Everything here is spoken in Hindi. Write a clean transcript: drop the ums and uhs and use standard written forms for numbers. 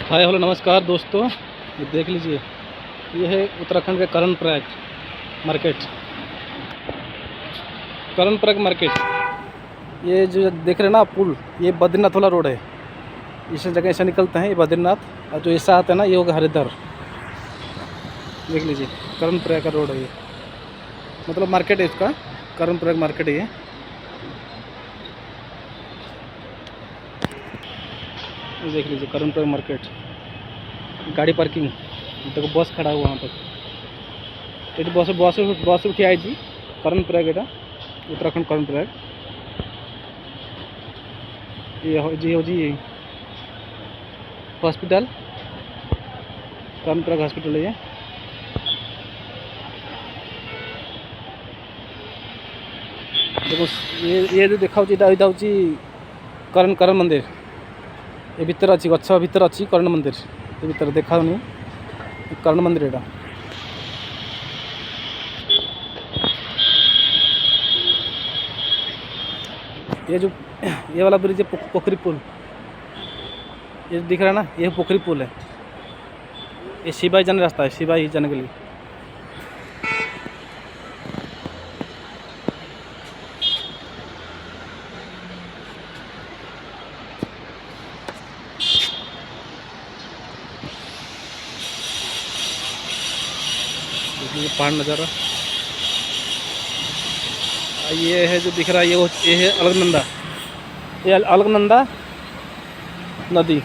हाय हेलो नमस्कार दोस्तों, ये देख लीजिए। ये है उत्तराखंड के कर्णप्रयाग मार्केट। कर्णप्रयाग मार्केट, ये जो देख रहे हैं ना पुल, ये बद्रीनाथ वाला रोड है। इस जगह से निकलते हैं ये बद्रीनाथ, और जो ऐसा आता है ना ये होगा हरिद्वार। देख लीजिए, कर्णप्रयाग का रोड है ये, मतलब मार्केट है इसका, कर्णप्रयाग मार्केट है ये। देख लीजिए कर्णप्रयाग मार्केट, गाड़ी पार्किंग, देखो बस खड़ा हुआ वहाँ पर। ये बस बस बस उठी आई कर्णप्रयाग, एटा उत्तराखंड कर्णप्रयाग। ये हो जी हॉस्पिटल, कर्णप्रयाग हॉस्पिटल है ये। देखो ये जो देखा इटा हूँ कर्ण मंदिर। ये भितर अच्छी गछ भितर अच्छी कर्ण मंदिर, ये भितर देखा कर्ण मंदिर एटा। ये जो ये वाला ब्रिज है पोखरी पुल, ये दिख रहा है ना, ये पोखरी पुल है। ये शिवाई जाने रास्ता है, शिवाई जाने के लिए। देखिए पहाड़ नज़ारा। ये है जो दिख रहा है, ये है अलकनंदा, ये अलकनंदा नदी।